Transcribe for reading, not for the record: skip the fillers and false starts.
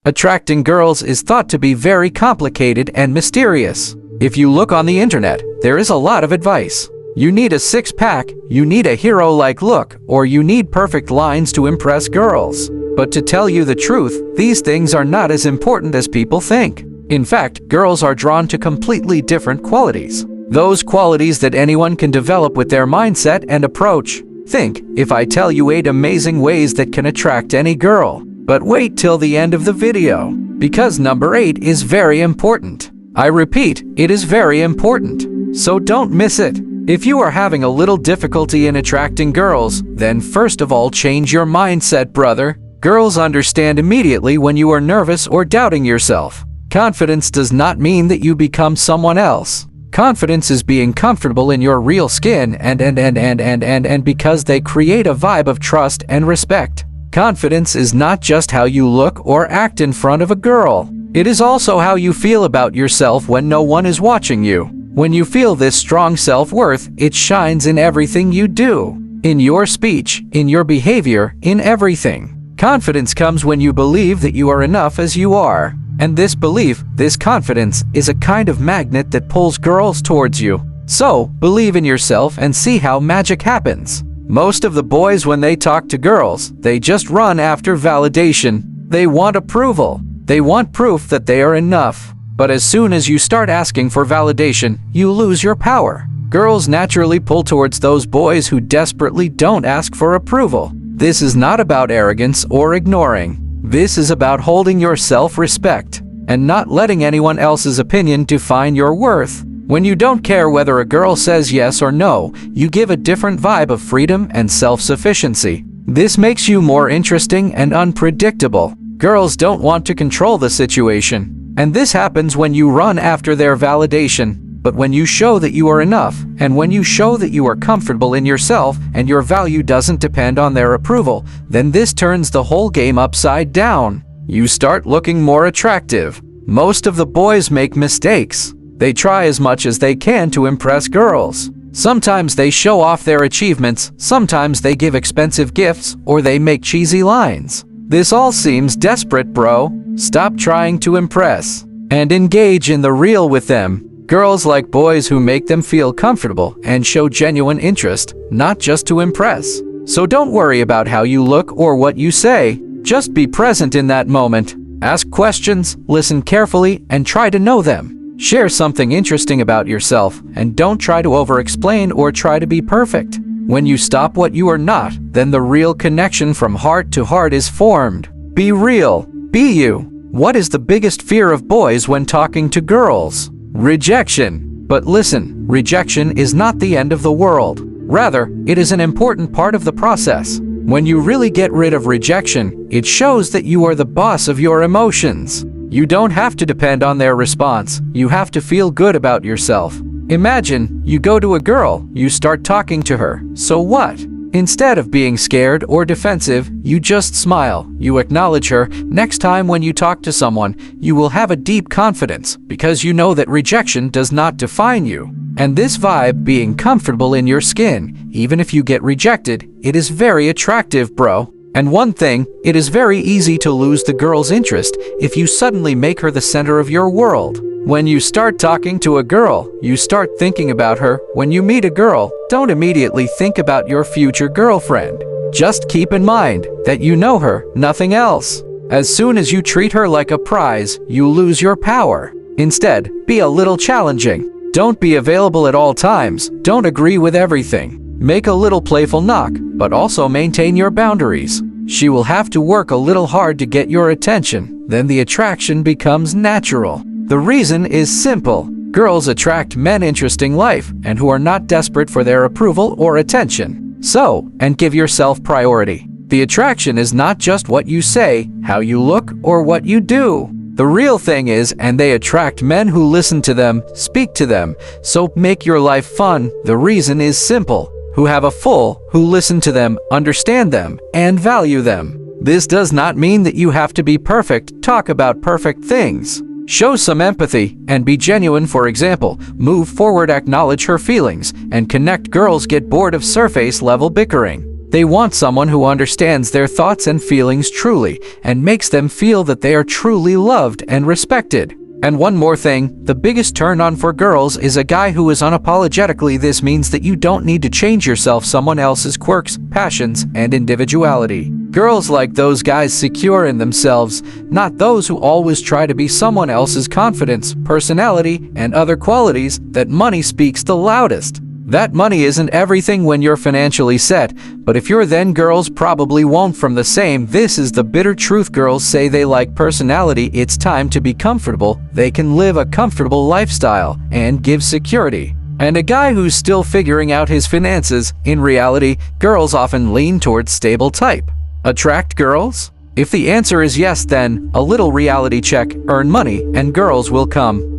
Attracting girls is thought to be very complicated and mysterious. If you look on the internet, there is a lot of advice. You need a six-pack, you need a hero-like look, or you need perfect lines to impress girls. But to tell you the truth, these things are not as important as people think. In fact, girls are drawn to completely different qualities. Those qualities that anyone can develop with their mindset and approach. Think, if I tell you 8 amazing ways that can attract any girl. But wait till the end of the video, because number 8 is very important. I repeat, it is very important. So don't miss it. If you are having a little difficulty in attracting girls, then first of all change your mindset, brother. Girls understand immediately when you are nervous or doubting yourself. Confidence does not mean that you become someone else. Confidence is being comfortable in your real skin and because they create a vibe of trust and respect. Confidence is not just how you look or act in front of a girl. It is also how you feel about yourself when no one is watching you. When you feel this strong self-worth, it shines in everything you do. In your speech, in your behavior, in everything. Confidence comes when you believe that you are enough as you are. And this belief, this confidence, is a kind of magnet that pulls girls towards you. So, believe in yourself and see how magic happens. Most of the boys, when they talk to girls, they just run after validation. They want approval. They want proof that they are enough. But as soon as you start asking for validation, you lose your power. Girls naturally pull towards those boys who desperately don't ask for approval. This is not about arrogance or ignoring. This is about holding your self-respect and not letting anyone else's opinion define your worth. When you don't care whether a girl says yes or no, you give a different vibe of freedom and self-sufficiency. This makes you more interesting and unpredictable. Girls don't want to control the situation, and this happens when you run after their validation. But when you show that you are enough, and when you show that you are comfortable in yourself and your value doesn't depend on their approval, then this turns the whole game upside down. You start looking more attractive. Most of the boys make mistakes. They try as much as they can to impress girls. Sometimes they show off their achievements, sometimes they give expensive gifts, or they make cheesy lines. This all seems desperate, bro. Stop trying to impress and engage in the real with them. Girls like boys who make them feel comfortable and show genuine interest, not just to impress. So don't worry about how you look or what you say. Just be present in that moment. Ask questions, listen carefully, and try to know them. Share something interesting about yourself, and don't try to over-explain or try to be perfect. When you stop what you are not, then the real connection from heart to heart is formed. Be real. Be you. What is the biggest fear of boys when talking to girls? Rejection. But listen, rejection is not the end of the world. Rather, it is an important part of the process. When you really get rid of rejection, it shows that you are the boss of your emotions. You don't have to depend on their response. You have to feel good about yourself. Imagine, you go to a girl, you start talking to her. So what? Instead of being scared or defensive, you just smile, you acknowledge her. Next time when you talk to someone, you will have a deep confidence because you know that rejection does not define you. And this vibe, being comfortable in your skin, even if you get rejected, it is very attractive, bro. And one thing, it is very easy to lose the girl's interest if you suddenly make her the center of your world. When you start talking to a girl, you start thinking about her. When you meet a girl, don't immediately think about your future girlfriend. Just keep in mind that you know her, nothing else. As soon as you treat her like a prize, you lose your power. Instead, be a little challenging. Don't be available at all times. Don't agree with everything. Make a little playful knock, but also maintain your boundaries. She will have to work a little hard to get your attention. Then the attraction becomes natural. The reason is simple. Girls attract men interesting life and who are not desperate for their approval or attention. So, and give yourself priority. The attraction is not just what you say, how you look, or what you do. The real thing is, and they attract men who listen to them, speak to them. So make your life fun. The reason is simple. Who have a full, who listen to them, understand them, and value them. This does not mean that you have to be perfect. Talk about perfect things. Show some empathy and be genuine. For example, move forward, acknowledge her feelings, and connect. Girls get bored of surface level bickering. They want someone who understands their thoughts and feelings truly and makes them feel that they are truly loved and respected. And one more thing, the biggest turn on for girls is a guy who is unapologetically. This means that you don't need to change yourself someone else's quirks, passions, and individuality. Girls like those guys secure in themselves, not those who always try to be someone else's confidence, personality, and other qualities. That money speaks the loudest. That money isn't everything when you're financially set, but if you're then girls probably won't from the same. This is the bitter truth. Girls say they like personality. It's time to be comfortable. They can live a comfortable lifestyle and give security. And a guy who's still figuring out his finances, in reality, girls often lean towards stable type. Attract girls? If the answer is yes, then a little reality check, earn money, and girls will come.